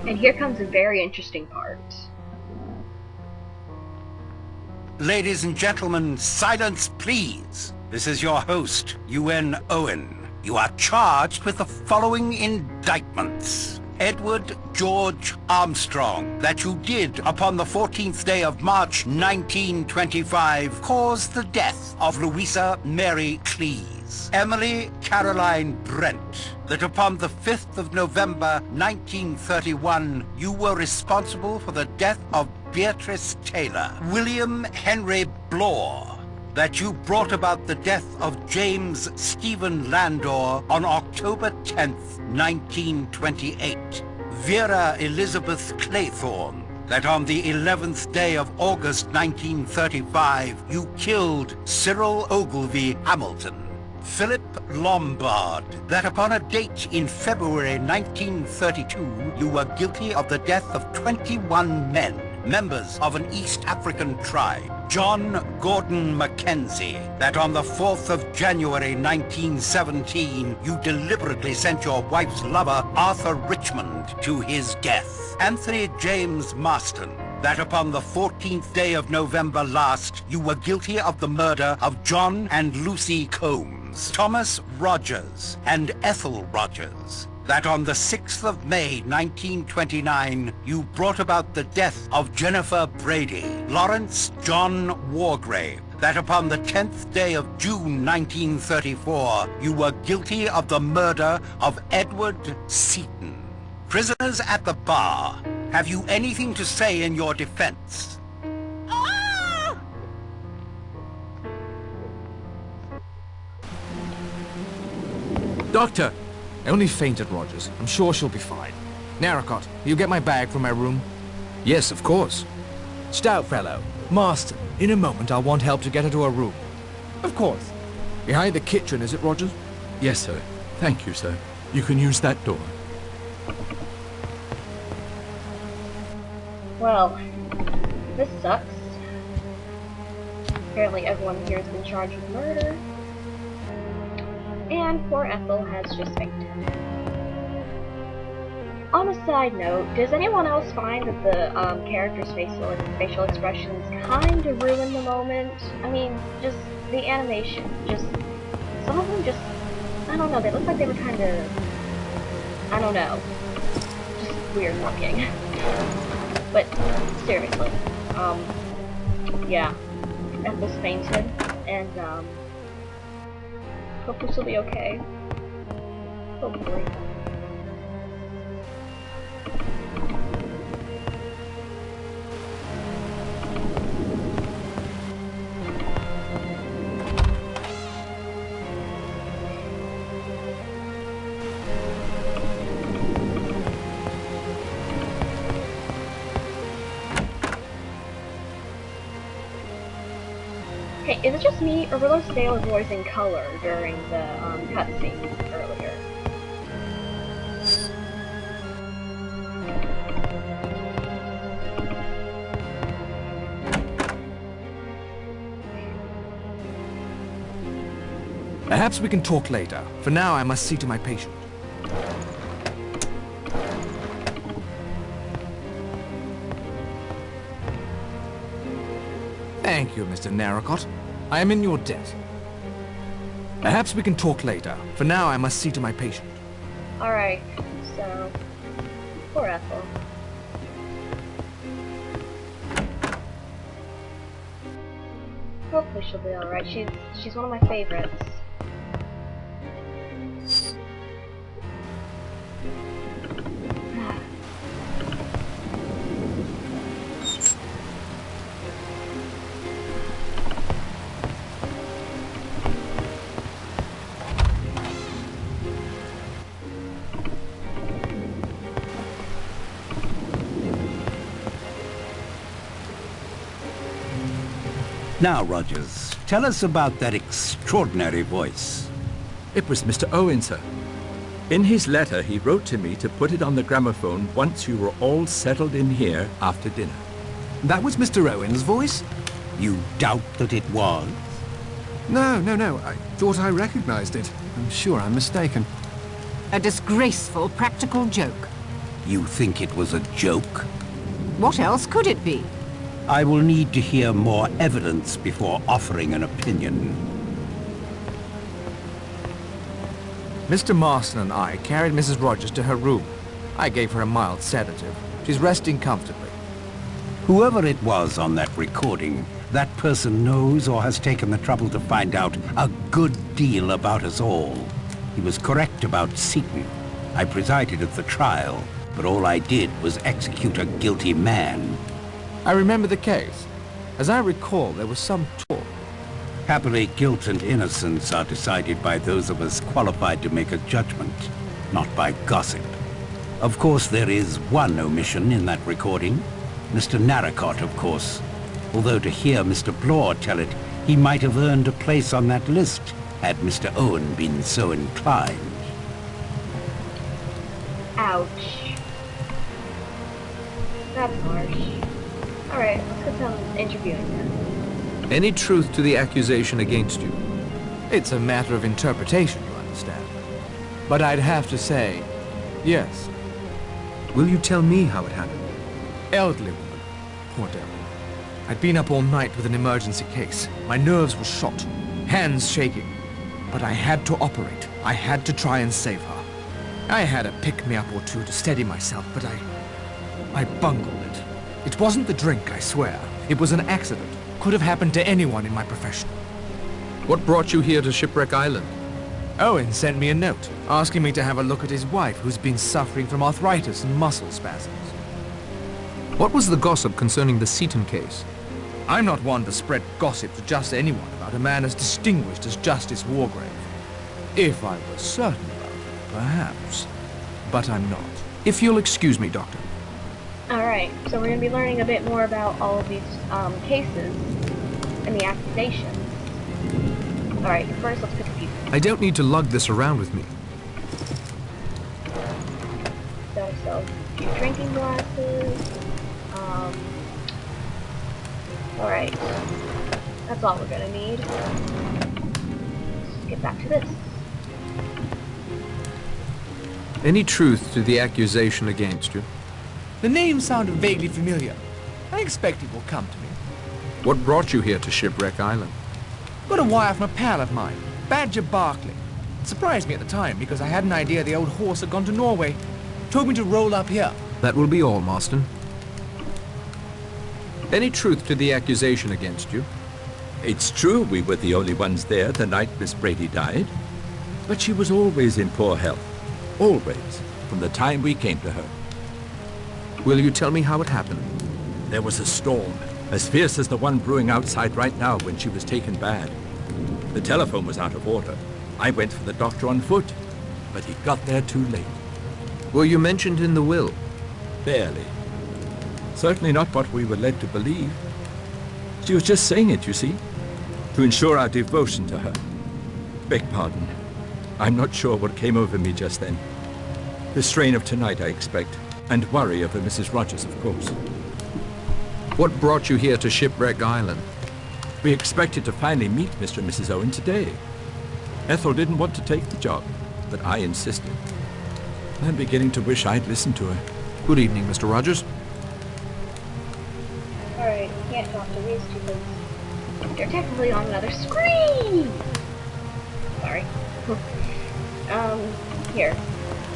And here comes a very interesting part. Ladies and gentlemen, silence please. This is your host, UN Owen. You are charged with the following indictments. Edward George Armstrong, that you did upon the 14th day of March 1925 cause the death of Louisa Mary Cleese. Emily Caroline Brent, that upon the 5th of November 1931 you were responsible for the death of Beatrice Taylor. William Henry Blore, that you brought about the death of James Stephen Landor on October 10th, 1928. Vera Elizabeth Claythorne, that on the 11th day of August 1935 you killed Cyril Ogilvy Hamilton. Philip Lombard, that upon a date in February 1932 you were guilty of the death of 21 men, members of an East African tribe. John Gordon Mackenzie, that on the 4th of January 1917 you deliberately sent your wife's lover Arthur Richmond to his death. Anthony James Marston, that upon the 14th day of November last you were guilty of the murder of John and Lucy Combs. Thomas Rogers and Ethel Rogers, that on the 6th of May 1929 you brought about the death of Jennifer Brady. Lawrence John Wargrave, that upon the 10th day of June 1934 you were guilty of the murder of Edward Seaton. Prisoners at the bar, have you anything to say in your defense? Doctor! I only fainted, Rogers. I'm sure she'll be fine. Narracott, you get my bag from my room? Yes, of course. Stout fellow. Marston, in a moment I'll want help to get her to her room. Of course. Behind the kitchen, is it, Rogers? Yes, sir. Thank you, sir. You can use that door. Well, this sucks. Apparently everyone here has been charged with murder. And poor Ethel has just fainted. On a side note, does anyone else find that the characters' facial expressions kind of ruin the moment? I mean, just the animation, some of them just, I don't know, they look like they were kind of, I don't know, just weird looking. But seriously, yeah, Ethel's fainted, and hopefully she'll be okay. Hopefully. Hey, is it just me, or were those sailors always in color during the cutscene earlier? Perhaps we can talk later. For now, I must see to my patient. Thank you, Mr. Narracott. I am in your debt. Perhaps we can talk later. For now, I must see to my patient. Alright, so... poor Ethel. Hopefully she'll be alright. She's one of my favorites. Now, Rogers, tell us about that extraordinary voice. It was Mr. Owen, sir. In his letter, he wrote to me to put it on the gramophone once you were all settled in here after dinner. That was Mr. Owen's voice? You doubt that it was? No. I thought I recognized it. I'm sure I'm mistaken. A disgraceful practical joke. You think it was a joke? What else could it be? I will need to hear more evidence before offering an opinion. Mr. Marston and I carried Mrs. Rogers to her room. I gave her a mild sedative. She's resting comfortably. Whoever it was on that recording, that person knows or has taken the trouble to find out a good deal about us all. He was correct about Seaton. I presided at the trial, but all I did was execute a guilty man. I remember the case. As I recall, there was some talk. Happily, guilt and innocence are decided by those of us qualified to make a judgment, not by gossip. Of course, there is one omission in that recording. Mr. Narracott, of course. Although to hear Mr. Blore tell it, he might have earned a place on that list had Mr. Owen been so inclined. Ouch. That's harsh. Alright, let's get some interviewing then. Any truth to the accusation against you? It's a matter of interpretation, you understand. But I'd have to say, yes. Will you tell me how it happened? Elderly woman. Poor devil. I'd been up all night with an emergency case. My nerves were shot, hands shaking. But I had to operate. I had to try and save her. I had a pick-me-up or two to steady myself, but I bungled it. It wasn't the drink, I swear. It was an accident. Could have happened to anyone in my profession. What brought you here to Shipwreck Island? Owen sent me a note, asking me to have a look at his wife, who's been suffering from arthritis and muscle spasms. What was the gossip concerning the Seaton case? I'm not one to spread gossip to just anyone about a man as distinguished as Justice Wargrave. If I was certain about it, perhaps. But I'm not. If you'll excuse me, Doctor. Alright, so we're going to be learning a bit more about all of these cases and the accusations. Alright, first let's pick a few. I don't need to lug this around with me. So, a few drinking glasses. Alright. That's all we're gonna need. Let's get back to this. Any truth to the accusation against you? The name sounded vaguely familiar. I expect it will come to me. What brought you here to Shipwreck Island? Got a wire from a pal of mine, Badger Barkley. It surprised me at the time because I had an idea the old horse had gone to Norway. Told me to roll up here. That will be all, Marston. Any truth to the accusation against you? It's true we were the only ones there the night Miss Brady died. But she was always in poor health. Always. From the time we came to her. Will you tell me how it happened? There was a storm, as fierce as the one brewing outside right now when she was taken bad. The telephone was out of order. I went for the doctor on foot, but he got there too late. Were you mentioned in the will? Barely. Certainly not what we were led to believe. She was just saying it, you see, to ensure our devotion to her. Beg pardon. I'm not sure what came over me just then. The strain of tonight, I expect, and worry over Mrs. Rogers, of course. What brought you here to Shipwreck Island? We expected to finally meet Mr. and Mrs. Owen today. Ethel didn't want to take the job, but I insisted. I'm beginning to wish I'd listened to her. Good evening, Mr. Rogers. Alright, we can't talk to these two because they're technically on another screen! Sorry. Here.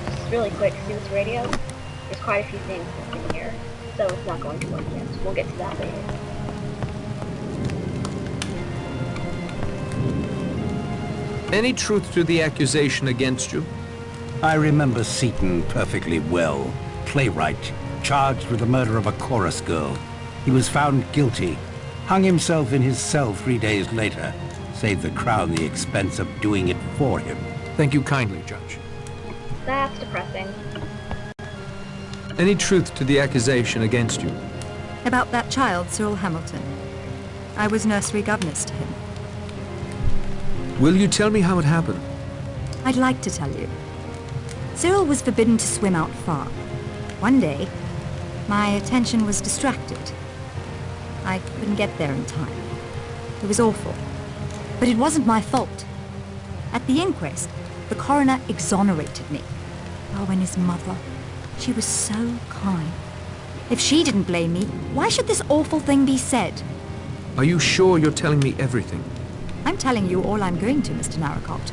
Just really quick, see this radio? There's quite a few things in here, so it's not going to work yet. We'll get to that later. Any truth to the accusation against you? I remember Seaton perfectly well. Playwright, charged with the murder of a chorus girl. He was found guilty, hung himself in his cell 3 days later, saved the Crown the expense of doing it for him. Thank you kindly, Judge. That's depressing. Any truth to the accusation against you? About that child, Cyril Hamilton. I was nursery governess to him. Will you tell me how it happened? I'd like to tell you. Cyril was forbidden to swim out far. One day, my attention was distracted. I couldn't get there in time. It was awful. But it wasn't my fault. At the inquest, the coroner exonerated me. Oh, and his mother. She was so kind. If she didn't blame me, why should this awful thing be said? Are you sure you're telling me everything? I'm telling you all I'm going to, Mr. Narracott.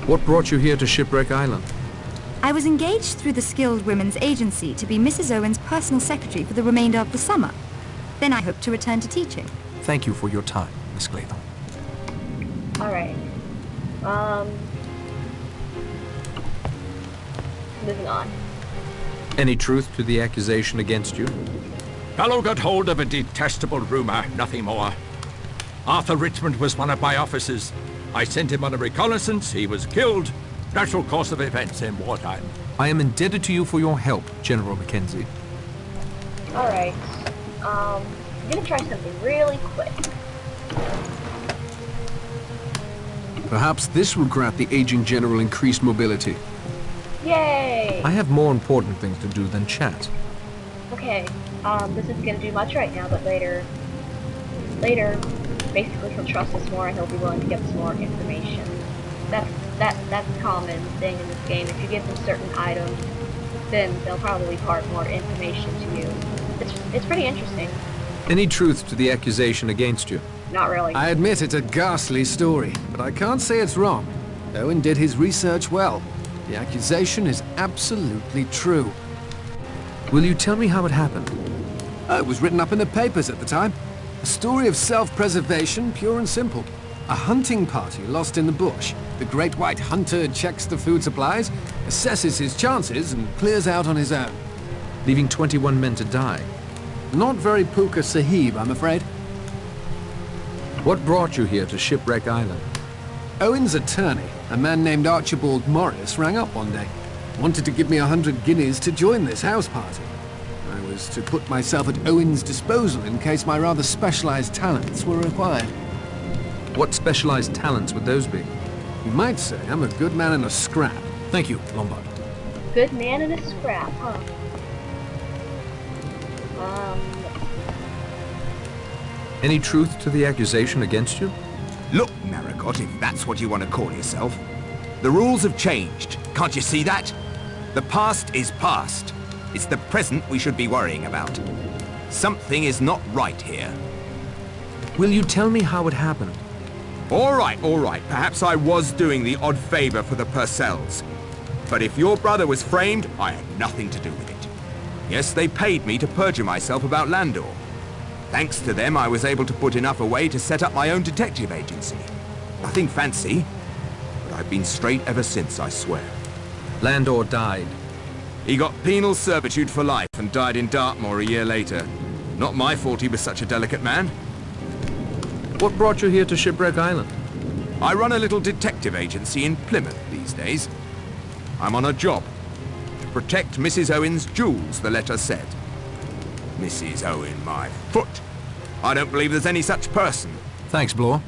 What brought you here to Shipwreck Island? I was engaged through the Skilled Women's Agency to be Mrs. Owen's personal secretary for the remainder of the summer. Then I hope to return to teaching. Thank you for your time, Miss Glatham. Alright. Moving on. Any truth to the accusation against you? Fellow got hold of a detestable rumor, nothing more. Arthur Richmond was one of my officers. I sent him on a reconnaissance, he was killed. Natural course of events in wartime. I am indebted to you for your help, General Mackenzie. Alright. I'm gonna try something really quick. Perhaps this will grant the aging general increased mobility. Yay! I have more important things to do than chat. Okay, this isn't gonna do much right now, but later, basically he'll trust us more and he'll be willing to give us more information. That's a common thing in this game. If you give them certain items, then they'll probably impart more information to you. It's pretty interesting. Any truth to the accusation against you? Not really. I admit it's a ghastly story, but I can't say it's wrong. Owen did his research well. The accusation is absolutely true. Will you tell me how it happened? It was written up in the papers at the time. A story of self-preservation, pure and simple. A hunting party lost in the bush. The great white hunter checks the food supplies, assesses his chances, and clears out on his own. Leaving 21 men to die. Not very Puka Sahib, I'm afraid. What brought you here to Shipwreck Island? Owen's attorney, a man named Archibald Morris, rang up one day. Wanted to give me 100 guineas to join this house party. I was to put myself at Owen's disposal in case my rather specialized talents were required. What specialized talents would those be? You might say I'm a good man in a scrap. Thank you, Lombard. Good man in a scrap, huh? Any truth to the accusation against you? Look, Narracott, if that's what you want to call yourself. The rules have changed. Can't you see that? The past is past. It's the present we should be worrying about. Something is not right here. Will you tell me how it happened? All right. Perhaps I was doing the odd favor for the Purcells. But if your brother was framed, I had nothing to do with it. Yes, they paid me to perjure myself about Landor. Thanks to them, I was able to put enough away to set up my own detective agency. Nothing fancy, but I've been straight ever since, I swear. Landor died. He got penal servitude for life and died in Dartmoor a year later. Not my fault he was such a delicate man. What brought you here to Shipwreck Island? I run a little detective agency in Plymouth these days. I'm on a job. To protect Mrs. Owen's jewels, the letter said. Mrs. Owen, my foot. I don't believe there's any such person. Thanks, Blore.